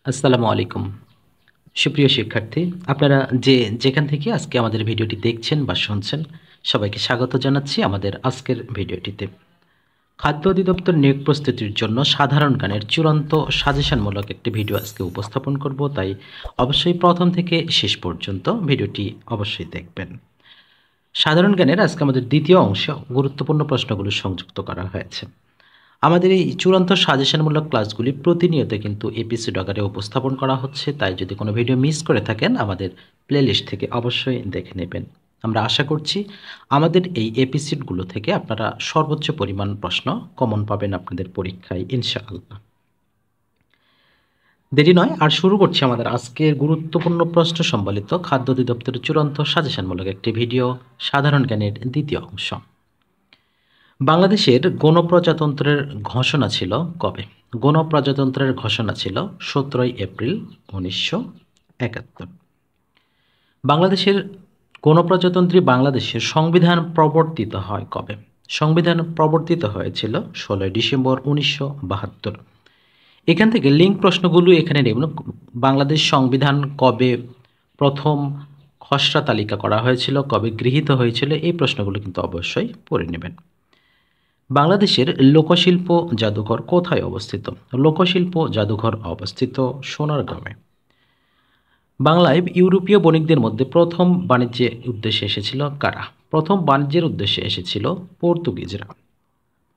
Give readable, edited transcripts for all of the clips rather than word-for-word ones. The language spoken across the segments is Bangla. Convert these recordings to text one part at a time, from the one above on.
আসসালামু আলাইকুম। সুপ্রিয় শিক্ষার্থী, আপনারা যে যেখান থেকে আজকে আমাদের ভিডিওটি দেখছেন বা শুনছেন, সবাইকে স্বাগত জানাচ্ছি আমাদের আজকের ভিডিওটিতে। খাদ্য অধিদপ্তর নিয়োগ প্রস্তুতির জন্য সাধারণ জ্ঞানের চূড়ান্ত সাজেশনমূলক একটি ভিডিও আজকে উপস্থাপন করব, তাই অবশ্যই প্রথম থেকে শেষ পর্যন্ত ভিডিওটি অবশ্যই দেখবেন। সাধারণ জ্ঞানের আজকে আমাদের দ্বিতীয় অংশে গুরুত্বপূর্ণ প্রশ্নগুলো সংযুক্ত করা হয়েছে। আমাদের এই চূড়ান্ত সাজেশনমূলক ক্লাসগুলি প্রতিনিয়ত কিন্তু এপিসোড আকারে উপস্থাপন করা হচ্ছে, তাই যদি কোনো ভিডিও মিস করে থাকেন আমাদের প্লেলিস্ট থেকে অবশ্যই দেখে নেবেন। আমরা আশা করছি আমাদের এই এপিসোডগুলো থেকে আপনারা সর্বোচ্চ পরিমাণ প্রশ্ন কমন পাবেন আপনাদের পরীক্ষায় ইনশাআল্লাহ। দেরি নয়, আর শুরু করছি আমাদের আজকের গুরুত্বপূর্ণ প্রশ্ন সম্বলিত খাদ্য অধিদপ্তরের চূড়ান্ত সাজেশনমূলক একটি ভিডিও, সাধারণ জ্ঞানের দ্বিতীয় অংশ। বাংলাদেশের গণপ্রজাতন্ত্রের ঘোষণা ছিল কবে? গণপ্রজাতন্ত্রের ঘোষণা ছিল 17 এপ্রিল 1971। বাংলাদেশের গণপ্রজাতন্ত্রী বাংলাদেশের সংবিধান প্রবর্তিত হয় কবে? সংবিধান প্রবর্তিত হয়েছিল 16 ডিসেম্বর 1972। এখান থেকে লিঙ্ক প্রশ্নগুলো এখানে নেব। বাংলাদেশ সংবিধান কবে প্রথম খসড়া তালিকা করা হয়েছিল, কবে গৃহীত হয়েছিল, এই প্রশ্নগুলো কিন্তু অবশ্যই পড়ে নেবেন। বাংলাদেশের লোকশিল্প জাদুঘর কোথায় অবস্থিত? লোকশিল্প জাদুঘর অবস্থিত সোনারগাঁয়ে। বাংলায় ইউরোপীয় বণিকদের মধ্যে প্রথম বাণিজ্যের উদ্দেশ্যে এসেছিল কারা? প্রথম বাণিজ্যের উদ্দেশ্যে এসেছিল পর্তুগিজরা।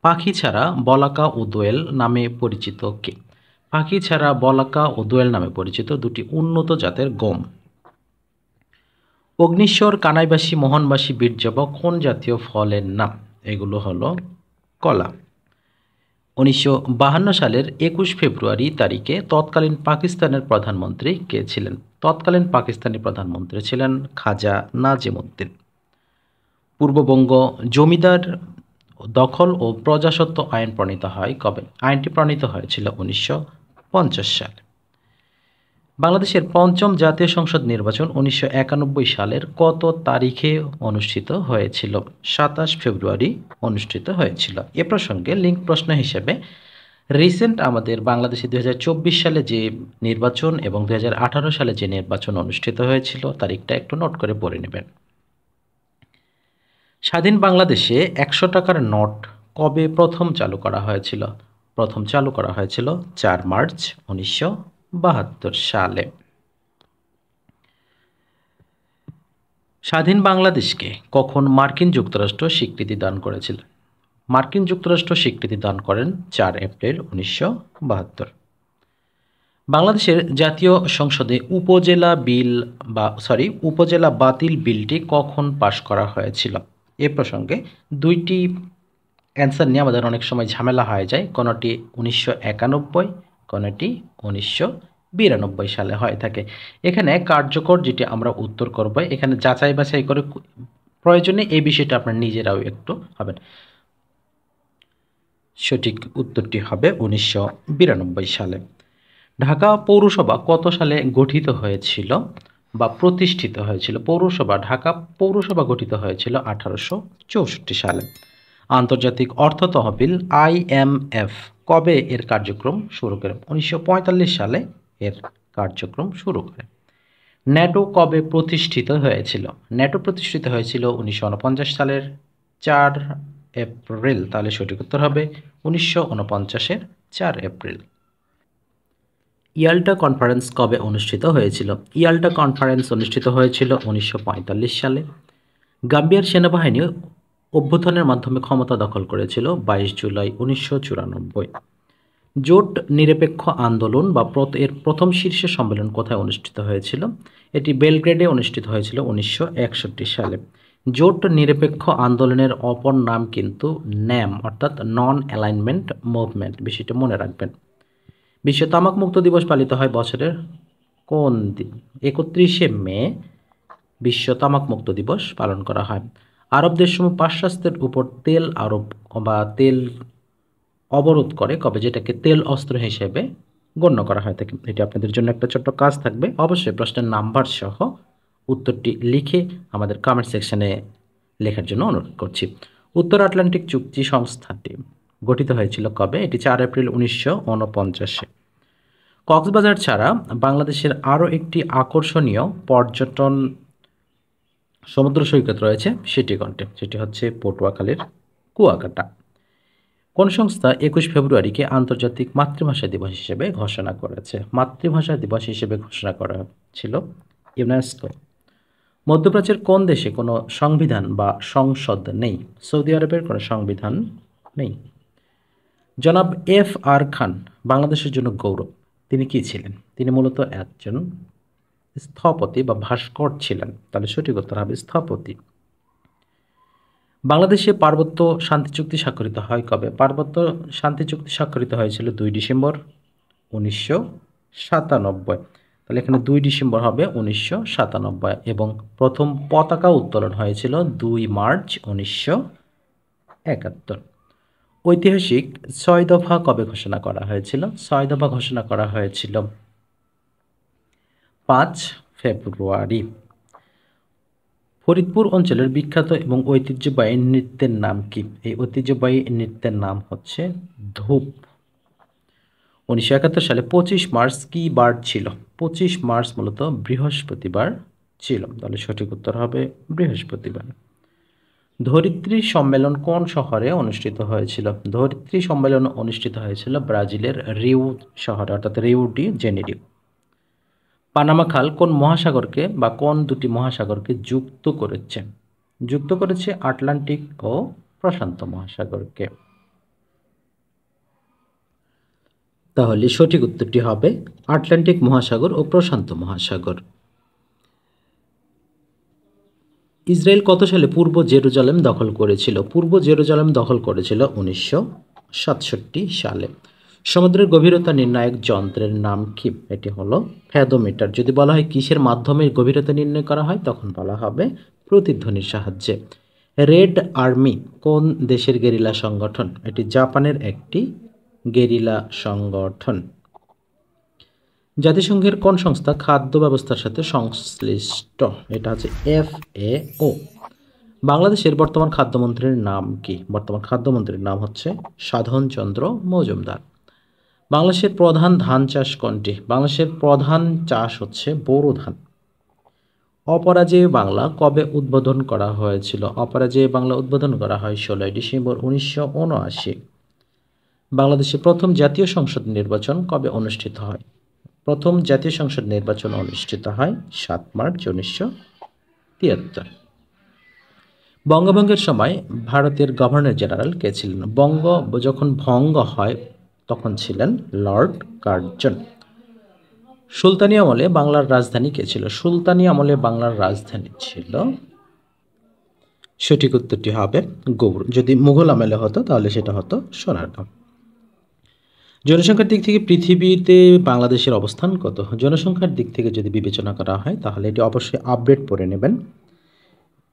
পাখি ছাড়া বলাকা ও দোয়েল নামে পরিচিত কে? পাখি ছাড়া বলাকা ও দোয়েল নামে পরিচিত দুটি উন্নত জাতের গম। অগ্নিশ্বর, কানাইবাসী, মোহনবাসী, বীরজবা কোন জাতীয় ফলের নাম? এগুলো হলো কলা। 1952 সালের 21 ফেব্রুয়ারি তারিখে তৎকালীন পাকিস্তানের প্রধানমন্ত্রী কে ছিলেন? তৎকালীন পাকিস্তানি প্রধানমন্ত্রী ছিলেন খাজা নাজিমউদ্দিন। পূর্ববঙ্গ জমিদার দখল ও প্রজাস্বত্ব আইন প্রণীত হয় কবে? আইনটি প্রণীত হয়েছিল 1950 সালে। বাংলাদেশের পঞ্চম জাতীয় সংসদ নির্বাচন 1991 সালের কত তারিখে অনুষ্ঠিত হয়েছিল? 27 ফেব্রুয়ারি অনুষ্ঠিত হয়েছিল। এ প্রসঙ্গে লিঙ্ক প্রশ্ন হিসেবে রিসেন্ট আমাদের বাংলাদেশে 2024 সালে যে নির্বাচন এবং 2018 সালে যে নির্বাচন অনুষ্ঠিত হয়েছিল তারিখটা একটু নোট করে পড়ে নেবেন। স্বাধীন বাংলাদেশে 100 টাকার নোট কবে প্রথম চালু করা হয়েছিল? প্রথম চালু করা হয়েছিল 4 মার্চ 1972 সালে। স্বাধীন বাংলাদেশকে কখন মার্কিন যুক্তরাষ্ট্র স্বীকৃতি দান করেছিল? মার্কিন যুক্তরাষ্ট্র স্বীকৃতি দান করেন 4 এপ্রিল 1972। বাংলাদেশের জাতীয় সংসদে উপজেলা বাতিল বিলটি কখন পাশ করা হয়েছিল? এ প্রসঙ্গে দুইটি অ্যান্সার নিয়ে আমাদের অনেক সময় ঝামেলা হয়ে যায়। কোনটি 1991, কোনটি 1992 সালে হয়ে থাকে। এখানে কার্যকর যেটি আমরা উত্তর করব, এখানে যাচাই বাছাই করে প্রয়োজনে এই বিষয়টা আপনার নিজেরাও একটু হবেন। সঠিক উত্তরটি হবে 1992 সালে। ঢাকা পৌরসভা কত সালে গঠিত হয়েছিল বা প্রতিষ্ঠিত হয়েছিল? ঢাকা পৌরসভা গঠিত হয়েছিল 1864 সালে। আন্তর্জাতিক অর্থ তহবিল IMF কবে এর কার্যক্রম শুরু করে? 1945 সালে এর কার্যক্রম শুরু করে। ন্যাটো কবে প্রতিষ্ঠিত হয়েছিল? ন্যাটো প্রতিষ্ঠিত হয়েছিল 1949 সালের 4 এপ্রিল। তাহলে সঠিক উত্তর হবে 1949-এর 4 এপ্রিল। ইয়াল্টা কনফারেন্স কবে অনুষ্ঠিত হয়েছিল? ইয়াল্টা কনফারেন্স অনুষ্ঠিত হয়েছিল 1945 সালে। গাম্বিয়ার সেনাবাহিনী অভ্যুত্থানের মাধ্যমে ক্ষমতা দখল করেছিল 22 জুলাই 1994। জোট নিরপেক্ষ আন্দোলন বা এর প্রথম শীর্ষ সম্মেলন কোথায় অনুষ্ঠিত হয়েছিল? এটি বেলগ্রেডে অনুষ্ঠিত হয়েছিল 1961 সালে। জোট নিরপেক্ষ আন্দোলনের অপর নাম কিন্তু ন্যাম, অর্থাৎ নন অ্যালাইনমেন্ট মুভমেন্ট। বিষয়টা মনে রাখবেন। বিশ্ব তামাক মুক্ত দিবস পালিত হয় বছরের কোন দিন? 31শে মে বিশ্ব তামাক মুক্ত দিবস পালন করা হয়। আরব দেশসমূহ পাশ্চাত্যের উপর তেল আরোপ বা তেল অবরোধ করে কবে, যেটাকে তেল অস্ত্র হিসেবে গণ্য করা হয় থাকে। এটি আপনাদের জন্য একটা ছোট্ট কাজ থাকবে, অবশ্যই প্রশ্নের নাম্বার সহ উত্তরটি লিখে আমাদের কমেন্ট সেকশনে লেখার জন্য অনুরোধ করছি। উত্তর আটলান্টিক চুক্তি সংস্থাটি গঠিত হয়েছিল কবে? এটি 4 এপ্রিল 1949-এ। কক্সবাজার ছাড়া বাংলাদেশের আরও একটি আকর্ষণীয় পর্যটন সমুদ্র সৈকত রয়েছে, সেটি কোনটি? সেটি হচ্ছে পটুয়াখালীর কুয়াকাটা। কোন সংস্থা 21 ফেব্রুয়ারিকে আন্তর্জাতিক মাতৃভাষা দিবস হিসেবে ঘোষণা করেছে? মাতৃভাষা দিবস হিসেবে ঘোষণা করা ছিল ইউনেস্কো। মধ্যপ্রাচ্যের কোন দেশে কোনো সংবিধান বা সংসদ নেই? সৌদি আরবের কোনো সংবিধান নেই। জনাব F.R. খান বাংলাদেশের জন্য গৌরব, তিনি কি ছিলেন? তিনি মূলত একজন স্থপতি বা ভাস্কর ছিলেন। তাহলে সঠিক উত্তর হবে স্থপতি। বাংলাদেশে পার্বত্য শান্তি চুক্তি স্বাক্ষরিত হয় কবে? পার্বত্য শান্তি চুক্তি স্বাক্ষরিত হয়েছিল 2 ডিসেম্বর 1997। তাহলে এখানে 2 ডিসেম্বর হবে 1997 এবং প্রথম পতাকা উত্তোলন হয়েছিল 2 মার্চ 1971। ঐতিহাসিক 6 দফা কবে ঘোষণা করা হয়েছিল? 6 দফা ঘোষণা করা হয়েছিল 5 ফেব্রুয়ারি। ফরিদপুর অঞ্চলের বিখ্যাত এবং ঐতিহ্যবাহী নৃত্যের নাম কি? এই ঐতিহ্যবাহী নৃত্যের নাম হচ্ছে ধূপ। 1971 সালে 25 মার্চ কি বার ছিল? 25 মার্চ মূলত বৃহস্পতিবার ছিল। তাহলে সঠিক উত্তর হবে বৃহস্পতিবার। ধরিত্রী সম্মেলন কোন শহরে অনুষ্ঠিত হয়েছিল? ধরিত্রী সম্মেলন অনুষ্ঠিত হয়েছিল ব্রাজিলের রিউ শহরে, অর্থাৎ রিউ ডি জেনেরিও। পানামা খাল কোন মহাসাগরকে বা কোন দুটি মহাসাগরকে যুক্ত করেছে? যুক্ত করেছে আটলান্টিক ও প্রশান্ত মহাসাগরকে। তাহলে সঠিক উত্তরটি হবে আটলান্টিক মহাসাগর ও প্রশান্ত মহাসাগর। ইসরায়েল কত সালে পূর্ব জেরুজালেম দখল করেছিল? পূর্ব জেরুজালেম দখল করেছিল 1967 সালে। সমুদ্রের গভীরতা নির্ণায়ক যন্ত্রের নাম কি? এটি হলো ফ্যাদোমিটার। যদি বলা হয় কিসের মাধ্যমে গভীরতা নির্ণয় করা হয়, তখন বলা হবে প্রতিধ্বনির সাহায্যে। রেড আর্মি কোন দেশের গেরিলা সংগঠন? এটি জাপানের একটি গেরিলা সংগঠন। জাতিসংঘের কোন সংস্থা খাদ্য ব্যবস্থার সাথে সংশ্লিষ্ট? এটা হচ্ছে FAO। বাংলাদেশের বর্তমান খাদ্যমন্ত্রীর নাম কি? বর্তমান খাদ্যমন্ত্রীর নাম হচ্ছে সাধন চন্দ্র মজুমদার। বাংলাদেশের প্রধান ধান চাষ কোনটি? বাংলাদেশের প্রধান চাষ হচ্ছে বোরো ধান। অপরাজেয় বাংলা কবে উদ্বোধন করা হয়েছিল? অপরাজেয় বাংলা উদ্বোধন করা হয় 16 ডিসেম্বর 1979। বাংলাদেশে প্রথম জাতীয় সংসদ নির্বাচন কবে অনুষ্ঠিত হয়? প্রথম জাতীয় সংসদ নির্বাচন অনুষ্ঠিত হয় 7 মার্চ 1973। বঙ্গভঙ্গের সময় ভারতের গভর্নর জেনারেল কে ছিলেন? বঙ্গ যখন ভঙ্গ হয় তখন ছিলেন লর্ড কার্জন। সুলতানি আমলে বাংলার রাজধানী কে ছিল? সুলতানি আমলে বাংলার রাজধানী ছিল, সঠিক উত্তরটি হবে গৌড়। যদি মুঘল আমলে হতো তাহলে সেটা হতো সোনারগাঁও। জনসংখ্যার দিক থেকে পৃথিবীতে বাংলাদেশের অবস্থান কত? জনসংখ্যার দিক থেকে যদি বিবেচনা করা হয় তাহলে এটি অবশ্যই আপডেট করে নেবেন।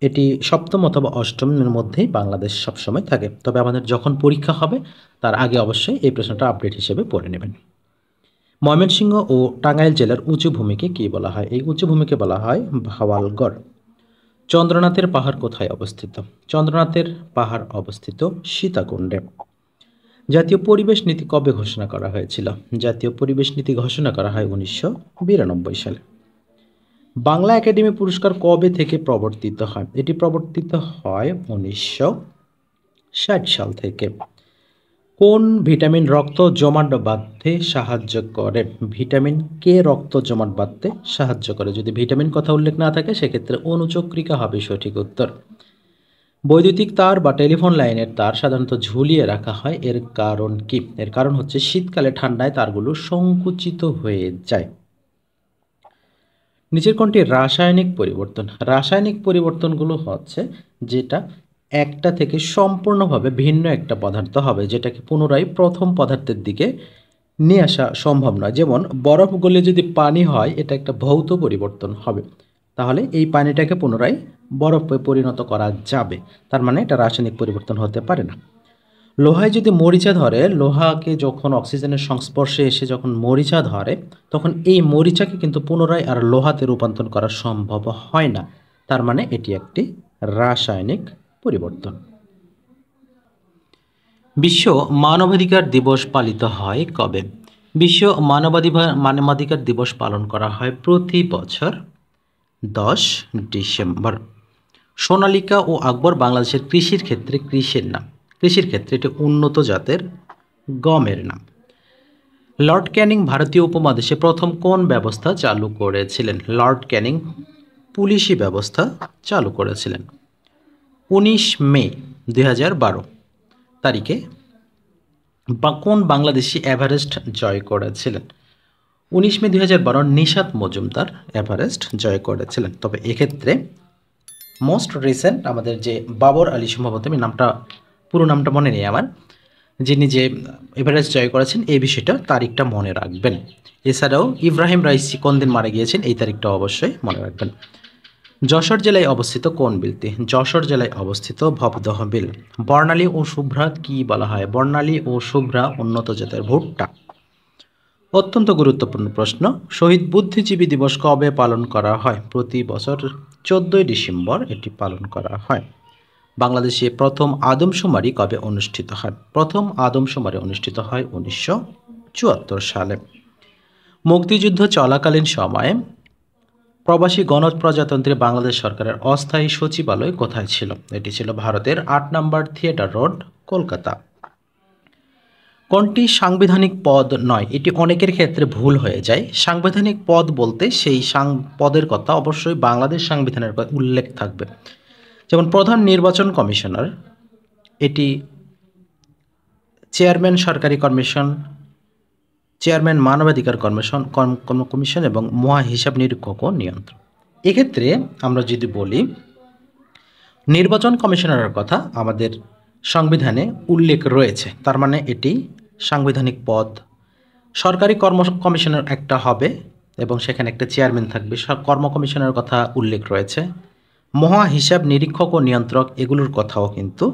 এটি সপ্তম অথবা অষ্টমের মধ্যেই বাংলাদেশ সবসময় থাকে, তবে আমাদের যখন পরীক্ষা হবে তার আগে অবশ্যই এই প্রশ্নটা আপডেট হিসেবে পড়ে নেবেন। ময়মনসিংহ ও টাঙ্গাইল জেলার উঁচু ভূমিকে কী বলা হয়? এই উঁচু ভূমিকে বলা হয় ভাওয়ালগড়। চন্দ্রনাথের পাহাড় কোথায় অবস্থিত? চন্দ্রনাথের পাহাড় অবস্থিত সীতাকুণ্ডে। জাতীয় পরিবেশ নীতি কবে ঘোষণা করা হয়েছিল? জাতীয় পরিবেশ নীতি ঘোষণা করা হয় 1992 সালে। বাংলা একাডেমি পুরস্কার কবে থেকে প্রবর্তিত হয়? এটি প্রবর্তিত হয় 1960 সাল থেকে। কোন ভিটামিন রক্ত জমাট বাঁধতে সাহায্য করে? ভিটামিন কে রক্ত জমাট বাঁধতে সাহায্য করে? যদি ভিটামিন কথা উল্লেখ না থাকে সেক্ষেত্রে অনুচক্রিকা হবে সঠিক উত্তর। বৈদ্যুতিক তার বা টেলিফোন লাইনের তার সাধারণত ঝুলিয়ে রাখা হয়, এর কারণ কি? এর কারণ হচ্ছে শীতকালে ঠান্ডায় তারগুলো সংকুচিত হয়ে যায়। নিচের কোনটি রাসায়নিক পরিবর্তন? রাসায়নিক পরিবর্তনগুলো হচ্ছে যেটা একটা থেকে সম্পূর্ণভাবে ভিন্ন একটা পদার্থ হবে, যেটাকে পুনরায় প্রথম পদার্থের দিকে নিয়ে আসা সম্ভব নয়। যেমন বরফ গলে যদি পানি হয়, এটা একটা ভৌত পরিবর্তন হবে, তাহলে এই পানিটাকে পুনরায় বরফে পরিণত করা যাবে, তার মানে এটা রাসায়নিক পরিবর্তন হতে পারে না। লোহায় যদি মরিচা ধরে, লোহাকে যখন অক্সিজেনের সংস্পর্শে এসে যখন মরিচা ধরে, তখন এই মরিচাকে কিন্তু পুনরায় আর লোহাতে রূপান্তর করা সম্ভব হয় না, তার মানে এটি একটি রাসায়নিক পরিবর্তন। বিশ্ব মানবাধিকার দিবস পালিত হয় কবে? বিশ্ব মানবাধিকার দিবস পালন করা হয় প্রতি বছর 10 ডিসেম্বর। সোনালিকা ও আকবর বাংলাদেশের কৃষির ক্ষেত্রে এটি উন্নত জাতের গমের নাম। লর্ড ক্যানিং ভারতীয় উপমহাদেশে প্রথম কোন ব্যবস্থা চালু করেছিলেন? লর্ড ক্যানিং পুলিশি ব্যবস্থা চালু করেছিলেন। 19 মে 2012 তারিখে কোন বাংলাদেশি এভারেস্ট জয় করেছিলেন? 19 মে 2012 নিশাত মজুমদার এভারেস্ট জয় করেছিলেন। তবে এক্ষেত্রে মোস্ট রিসেন্ট আমাদের যে বাবর আলী, সম্ভবত আমি পুরো নামটা মনে নেই আমার, যিনি যে এভারেস্ট জয় করেছেন এই বিষয়টা তারিখটা মনে রাখবেন। এছাড়াও ইব্রাহিম রাইসি কোন দিন মারা গিয়েছেন এই তারিখটা অবশ্যই মনে রাখবেন। যশোর জেলায় অবস্থিত কোন বিলটি? যশোর জেলায় অবস্থিত ভবদহ বিল। বর্ণালী ও শুভ্রা কি বলা হয়? বর্ণালী ও শুভ্রা উন্নত জাতের ভুট্টা। অত্যন্ত গুরুত্বপূর্ণ প্রশ্ন, শহীদ বুদ্ধিজীবী দিবস কবে পালন করা হয়? প্রতি বছর 14 ডিসেম্বর এটি পালন করা হয়। বাংলাদেশে প্রথম আদমশুমারি কবে অনুষ্ঠিত হয়? প্রথম আদমশুমারি অনুষ্ঠিত হয় 1974 সালে। মুক্তিযুদ্ধ চলাকালীন সময়ে প্রবাসী গণপ্রজাতন্ত্রী বাংলাদেশ সরকারের অস্থায়ী সচিবালয় কোথায় ছিল? এটি ছিল ভারতের 8 নম্বর থিয়েটার রোড, কলকাতা। কোনটি সাংবিধানিক পদ নয়? এটি অনেকের ক্ষেত্রে ভুল হয়ে যায়। সাংবিধানিক পদ বলতে সেই পদের কথা অবশ্যই বাংলাদেশ সংবিধানের উল্লেখ থাকবে। যেমন প্রধান নির্বাচন কমিশনার, এটি চেয়ারম্যান সরকারি কমিশন, চেয়ারম্যান মানবাধিকার কমিশন এবং মহা হিসাব নিরীক্ষক ও নিয়ন্ত্রক। এক্ষেত্রে আমরা যদি বলি নির্বাচন কমিশনারের কথা আমাদের সংবিধানে উল্লেখ রয়েছে, তার মানে এটি সাংবিধানিক পদ। সরকারি কমিশনার একটা হবে এবং সেখানে একটা চেয়ারম্যান থাকবে, কর্ম কমিশনের কথা উল্লেখ রয়েছে। মহা হিসাব নিরীক্ষক ও নিয়ন্ত্রক এগুলোর কথাও কিন্তু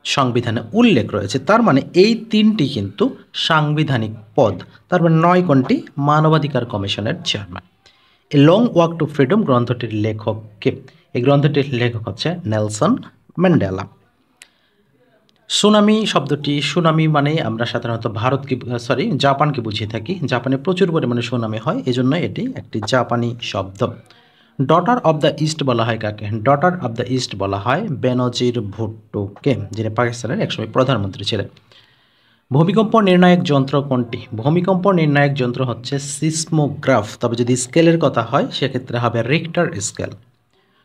সংবিধানে উল্লেখ রয়েছে। তার মানে এই তিনটি কিন্তু সাংবিধানিক পদ। তার মানে 9 কোনটি? মানবাধিকার কমিশনের chairman. A long walk to freedom গ্রন্থটির লেখক কে? এই গ্রন্থটির লেখক হচ্ছে নেলসন ম্যান্ডেলা। সুনামি শব্দটি, সুনামি মানে আমরা সাধারণত জাপানকে বুঝিয়ে থাকি। জাপানে প্রচুর পরিমাণে সুনামি হয়, এজন্য এটি একটি জাপানি শব্দ। ডটার অব দ্য ইস্ট বলা হয় কাকে? ডটার অব দ্য ইস্ট বলা হয় বেনজির ভুট্টোকে, যিনি পাকিস্তানের একসময় প্রধানমন্ত্রী ছিলেন। ভূমিকম্প নির্ণায়ক যন্ত্র কোনটি? ভূমিকম্প নির্ণায়ক যন্ত্র হচ্ছে সিসমোগ্রাফ। তবে যদি স্কেলের কথা হয় সেক্ষেত্রে হবে রিক্টার স্কেল।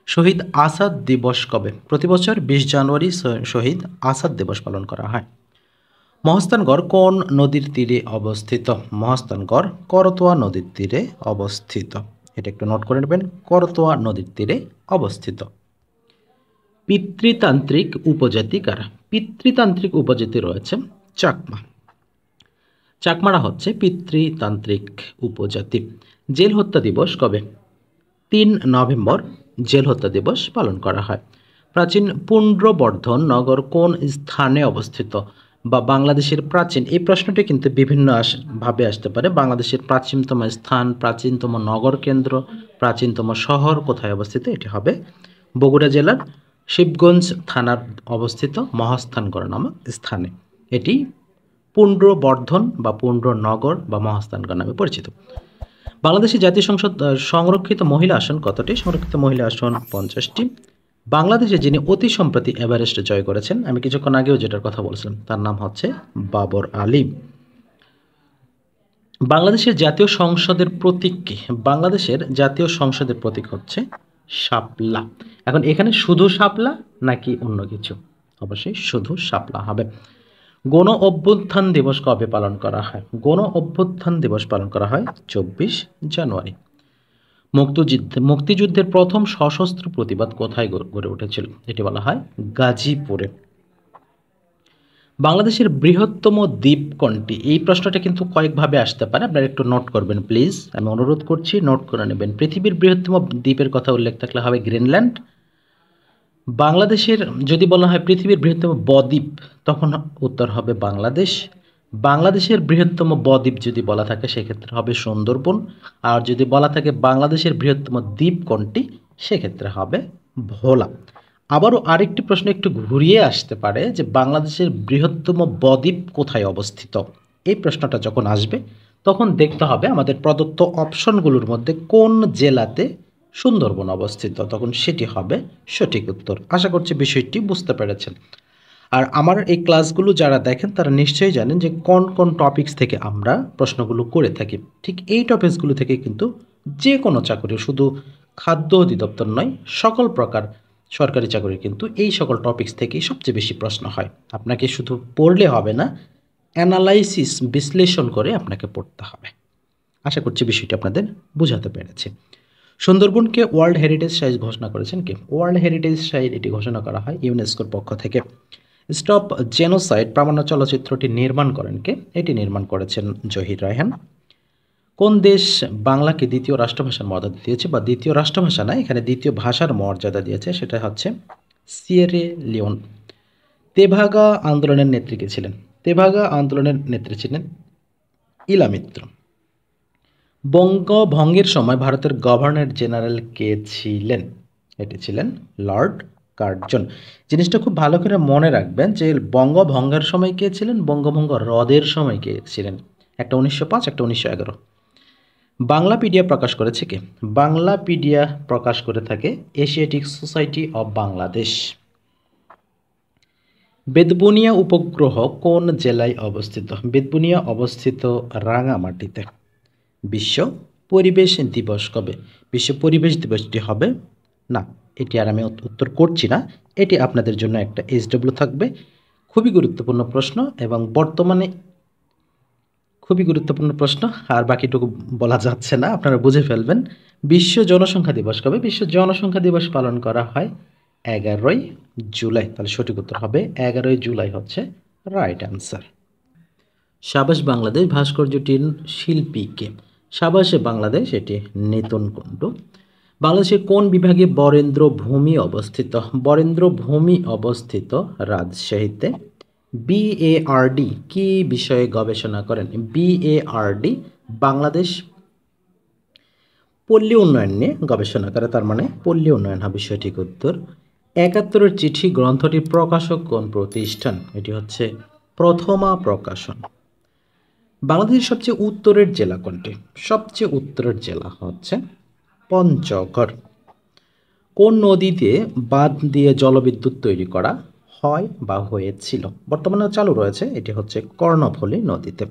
শহীদ আসাদ দিবস কবে? প্রতি বছর 20 জানুয়ারি শহীদ আসাদ দিবস পালন করা হয়। মহাস্থানগড় কোন নদীর তীরে অবস্থিত? মহাস্থানগড় করতোয়া নদীর তীরে অবস্থিত। এটা একটু নোট করে নেবেন, করতোয়া নদীর তীরে অবস্থিত। পিতৃতান্ত্রিক উপজাতি কারা? পিতৃতান্ত্রিক উপজাতি রয়েছে চাকমা। চাকমারা হচ্ছে পিতৃতান্ত্রিক উপজাতি। জেল হত্যা দিবস কবে? 3 নভেম্বর জেল হত্যা দিবস পালন করা হয়। প্রাচীন পুণ্ড্রবর্ধন নগর কোন স্থানে অবস্থিত? বা বাংলাদেশের প্রাচীন, এই প্রশ্নটি কিন্তু বিভিন্ন ভাবে আসতে পারে। বাংলাদেশের প্রাচীনতম স্থান, প্রাচীনতম নগর কেন্দ্র, প্রাচীনতম শহর কোথায় অবস্থিত? এটি হবে বগুড়া জেলার শিবগঞ্জ থানার অবস্থিত মহাস্থানগড় নামক স্থানে। এটি পুণ্ড্রবর্ধন বা পুণ্ড্রনগর বা মহাস্থানগড় নামে পরিচিত। বাংলাদেশের জাতীয় সংসদ সংরক্ষিত মহিলা আসন কতটি? সংরক্ষিত মহিলা আসন 50টি। বাংলাদেশে যিনি অতি সম্প্রতি এভারেস্ট জয় করেছেন, আমি কিছুক্ষণ আগেও যেটার কথা বলছিলাম, তার নাম হচ্ছে বাবর আলী। বাংলাদেশের জাতীয় সংসদের প্রতীক কি? বাংলাদেশের জাতীয় সংসদের প্রতীক হচ্ছে শাপলা। এখন এখানে শুধু শাপলা নাকি অন্য কিছু? অবশ্যই শুধু শাপলা হবে। গণ অভ্যুত্থান দিবস কবে পালন করা হয়? গণ অভ্যুত্থান দিবস পালন করা হয় 24 জানুয়ারি। মুক্তিযুদ্ধের প্রথম সশস্ত্র প্রতিবাদ কোথায় গড়ে উঠেছিল? এটি বলা হয় গাজীপুরে। বাংলাদেশের বৃহত্তম দ্বীপ কোনটি? এই প্রশ্নটা কিন্তু কয়েকভাবে আসতে পারে, আপনারা একটু নোট করবেন প্লিজ, আমি অনুরোধ করছি নোট করে নেবেন। পৃথিবীর বৃহত্তম দ্বীপের কথা উল্লেখ থাকলে হবে গ্রিনল্যান্ড। বাংলাদেশের যদি বলা হয় পৃথিবীর বৃহত্তম বদ্বীপ, তখন উত্তর হবে বাংলাদেশ। বাংলাদেশের বৃহত্তম বদ্বীপ যদি বলা থাকে সেক্ষেত্রে হবে সুন্দরবন। আর যদি বলা থাকে বাংলাদেশের বৃহত্তম দ্বীপ কোনটি, সেক্ষেত্রে হবে ভোলা। আবারও আরেকটি প্রশ্ন একটু ঘুরিয়ে আসতে পারে যে বাংলাদেশের বৃহত্তম বদ্বীপ কোথায় অবস্থিত? এই প্রশ্নটা যখন আসবে তখন দেখতে হবে আমাদের প্রদত্ত অপশনগুলোর মধ্যে কোন জেলাতে সুন্দরবন অবস্থিত, তখন সেটি হবে সঠিক উত্তর। আশা করছি বিষয়টি বুঝতে পেরেছেন। আর আমার এই ক্লাসগুলো যারা দেখেন তারা নিশ্চয়ই জানেন যে কোন কোন টপিকস থেকে আমরা প্রশ্নগুলো করে থাকি। ঠিক এই টপিকসগুলো থেকে কিন্তু যে কোনো চাকরি, শুধু খাদ্য অধিদপ্তর নয়, সকল প্রকার সরকারি চাকরি কিন্তু এই সকল টপিকস থেকেই সবচেয়ে বেশি প্রশ্ন হয়। আপনাকে শুধু পড়লে হবে না, অ্যানালাইসিস বিশ্লেষণ করে আপনাকে পড়তে হবে। আশা করছি বিষয়টি আপনাদের বোঝাতে পেরেছি। সুন্দরবনকে ওয়ার্ল্ড হেরিটেজ সাইট ঘোষণা করেছেন কে? ওয়ার্ল্ড হেরিটেজ সাইট এটি ঘোষণা করা হয় ইউনেস্কোর পক্ষ থেকে। স্টপ জেনোসাইড প্রামাণ্য চলচ্চিত্রটি নির্মাণ করেন কে? এটি নির্মাণ করেছেন জহির রায়হান। কোন দেশ বাংলাকে দ্বিতীয় রাষ্ট্রভাষার মর্যাদা দিয়েছে, বা দ্বিতীয় রাষ্ট্রভাষা না, এখানে দ্বিতীয় ভাষার মর্যাদা দিয়েছে, সেটা হচ্ছে সিয়েরা লিওন। তেভাগা আন্দোলনের নেত্রী কে ছিলেন? তেভাগা আন্দোলনের নেত্রী ছিলেন ইলা মিত্র। বঙ্গভঙ্গের সময় ভারতের গভর্নর জেনারেল কে ছিলেন? এটি ছিলেন লর্ড কার্জন। জিনিসটা খুব ভালো করে মনে রাখবেন যে বঙ্গভঙ্গের সময় কে ছিলেন, বঙ্গভঙ্গ রদের সময় কে ছিলেন। একটা 1905, একটা 1911। বাংলাপিডিয়া প্রকাশ করেছে কে? বাংলাপিডিয়া প্রকাশ করে থাকে Asiatic society of Bangladesh. Betbunia উপগ্রহ কোন জেলায় অবস্থিত? বেতবুনিয়া অবস্থিত রাঙামাটিতে। বিশ্ব পরিবেশ দিবস কবে? বিশ্ব পরিবেশ দিবসটি হবে, না এটি আর আমি উত্তর করছি না, এটি আপনাদের জন্য একটা SW থাকবে। খুবই গুরুত্বপূর্ণ প্রশ্ন এবং বর্তমানে খুবই গুরুত্বপূর্ণ প্রশ্ন, আর বাকিটুকু বলা যাচ্ছে না, আপনারা বুঝে ফেলবেন। বিশ্ব জনসংখ্যা দিবস কবে? বিশ্ব জনসংখ্যা দিবস পালন করা হয় 11ই জুলাই। তাহলে সঠিক উত্তর হবে 11ই জুলাই হচ্ছে রাইট অ্যান্সার। সাবাস বাংলাদেশ ভাস্কর্যটির শিল্পী কে? সাবাস বাংলাদেশ এটি নিতুন কুণ্ডু। বাংলাদেশের কোন বিভাগে বরেন্দ্র ভূমি অবস্থিত? বরেন্দ্র ভূমি অবস্থিত রাজশাহীতে। BARD কি বিষয়ে গবেষণা করেন? BARD বাংলাদেশ পল্লী উন্নয়ন নিয়ে গবেষণা করে, তার মানে পল্লী উন্নয়ন হবে সঠিক উত্তর। 71-এর চিঠি গ্রন্থটির প্রকাশক কোন প্রতিষ্ঠান? এটি হচ্ছে প্রথমা প্রকাশন। বাংলাদেশের সবচেয়ে উত্তরের জেলা কোনটি? সবচেয়ে উত্তরের জেলা হচ্ছে পঞ্চগড়। কোন নদীতে বাঁধ দিয়ে জলবিদ্যুৎ তৈরি করা হয় বা হয়েছিল? বর্তমানে চালু রয়েছে, এটি হচ্ছে কর্ণফুলী নদীতে।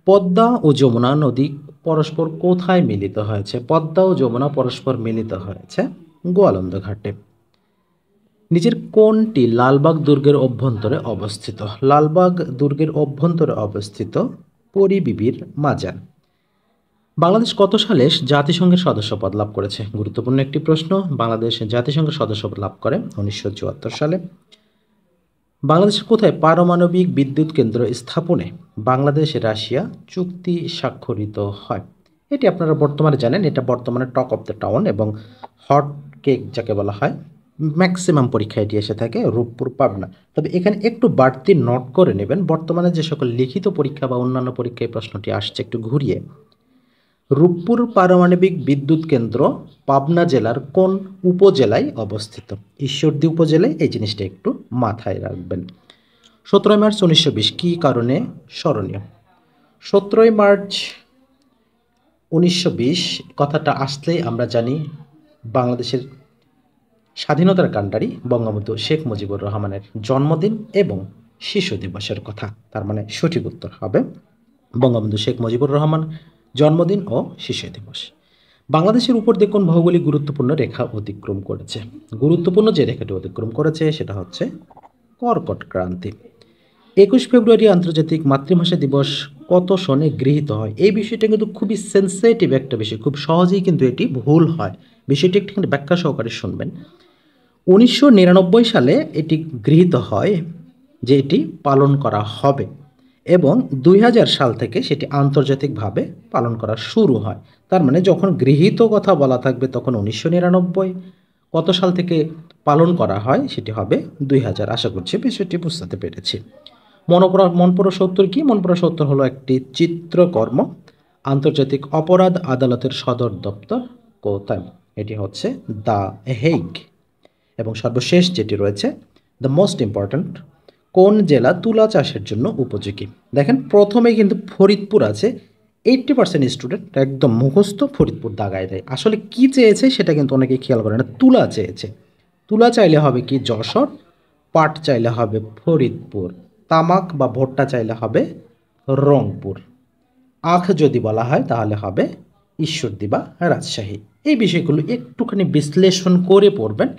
পদ্মা ও যমুনা নদী পরস্পর কোথায় মিলিত হয়েছে? পদ্মা ও যমুনা পরস্পর মিলিত হয়েছে গোয়ালন্দ ঘাটে। নিচের কোনটি লালবাগ দুর্গের অভ্যন্তরে অবস্থিত? লালবাগ দুর্গের অভ্যন্তরে অবস্থিত পরিবিবির মাজার। বাংলাদেশ কত সালে জাতিসংঘের সদস্যপদ লাভ করেছে? গুরুত্বপূর্ণ একটি প্রশ্ন। বাংলাদেশ জাতিসংঘের সদস্যপদ লাভ করে 1974 সালে। বাংলাদেশের কোথায় পারমাণবিক বিদ্যুৎ কেন্দ্র স্থাপনে বাংলাদেশ রাশিয়া চুক্তি স্বাক্ষরিত হয়? এটি আপনারা বর্তমানে জানেন, এটা বর্তমানে টক অফ দ্য টাউন এবং হট কেক যাকে বলা হয়। ম্যাক্সিমাম পরীক্ষায় এটি এসে থাকে রূপপুর পাবনা। তবে এখানে একটু বাড়তি নোট করে নেবেন, বর্তমানে যে সকল লিখিত পরীক্ষা বা অন্যান্য পরীক্ষায় প্রশ্নটি আসছে একটু ঘুরিয়ে। রূপপুর পারমাণবিক বিদ্যুৎ কেন্দ্র পাবনা জেলার কোন উপজেলায় অবস্থিত? ঈশ্বরদী উপজেলায়, এই জিনিসটা একটু মাথায় রাখবেন। 17 মার্চ 1920 কী কারণে স্মরণীয়? 17 মার্চ 1920 কথাটা আসলেই আমরা জানি বাংলাদেশের স্বাধীনতার কাণ্ডারি বঙ্গবন্ধু শেখ মুজিবুর রহমানের জন্মদিন এবং শিশু দিবসের কথা। তার মানে সঠিক উত্তর হবে বঙ্গবন্ধু শেখ মুজিবুর রহমান জন্মদিন ও শিশু দিবস। বাংলাদেশের উপর দিয়ে কোন ভৌগোলিক গুরুত্বপূর্ণ রেখা অতিক্রম করেছে? গুরুত্বপূর্ণ যে রেখাটি অতিক্রম করেছে সেটা হচ্ছে কর্কট ক্রান্তি। 21 ফেব্রুয়ারি আন্তর্জাতিক মাতৃভাষা দিবস কত সনে গৃহীত হয়? এই বিষয়টা কিন্তু খুবই সেন্সিটিভ একটা বিষয়, খুব সহজেই কিন্তু এটি ভুল হয়। বিষয়টি একটু ব্যাখ্যা সহকারে শুনবেন। 1999 সালে এটি গৃহীত হয় যে এটি পালন করা হবে এবং 2000 সাল থেকে সেটি আন্তর্জাতিকভাবে পালন করা শুরু হয়। তার মানে যখন গৃহীত কথা বলা থাকবে তখন 1999, কত সাল থেকে পালন করা হয় সেটি হবে 2000। আশা করছি বিষয়টি বুঝতে পেরেছি। মনপুরা 70 কি? মনপুরা 70 হলো একটি চিত্রকর্ম। আন্তর্জাতিক অপরাধ আদালতের সদর দপ্তর কোথায়? এটি হচ্ছে দ্য হেগ। এবং সর্বশেষ যেটি রয়েছে দ্য মোস্ট ইম্পর্ট্যান্ট, কোন জেলা তুলা চাষের জন্য উপযোগী? দেখেন প্রথমে কিন্তু ফরিদপুর আছে। 80% স্টুডেন্ট একদম মুখস্থ ফরিদপুর দাগায় দেয়। আসলে কি চেয়েছে সেটা কিন্তু অনেকেই খেয়াল করে না। তুলা চেয়েছে। তুলা চাইলে হবে কি যশোর, পাট চাইলে হবে ফরিদপুর, তামাক বা ভুট্টা চাইলে হবে রংপুর, আখ যদি বলা হয় তাহলে হবে ঈশ্বরদী বা রাজশাহী। এই বিষয়গুলো একটুখানি বিশ্লেষণ করে পড়বেন,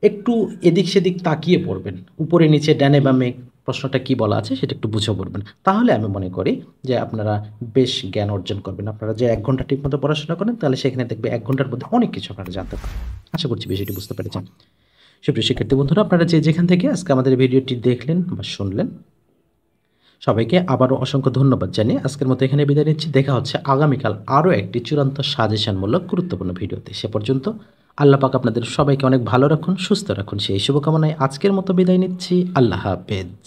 একটু এদিক সেদিক তাকিয়ে পড়বেন, উপরে নিচে ডানে বামে প্রশ্নটা কি বলা আছে সেটা একটু বুঝে পড়বেন। তাহলে আমি মনে করি যে আপনারা বেশ জ্ঞান অর্জন করবেন। আপনারা যে 1 ঘন্টা ঠিকমতো পড়াশোনা করেন তাহলে সেখানে দেখবে 1 ঘন্টার মধ্যে অনেক কিছু আপনারা জানতে পারেন। আশা করছি বিষয়টি বুঝতে পেরেছেন। সুপ্রিয় শিক্ষার্থী বন্ধুরা, আপনারা যে যেখান থেকে আজকে আমাদের ভিডিওটি দেখলেন বা শুনলেন, সবাইকে আবারও অসংখ্য ধন্যবাদ জানিয়ে আজকের মতো এখানে বিদায় নিচ্ছি। দেখা হচ্ছে আগামীকাল আরও একটি চূড়ান্ত সাজেশনমূলক গুরুত্বপূর্ণ ভিডিওতে। সে পর্যন্ত আল্লাহ পাক আপনাদের সবাইকে অনেক ভালো রাখুন, সুস্থ রাখুন, সেই শুভকামনায় আজকের মতো বিদায় নিচ্ছি। আল্লাহ হাফেজ।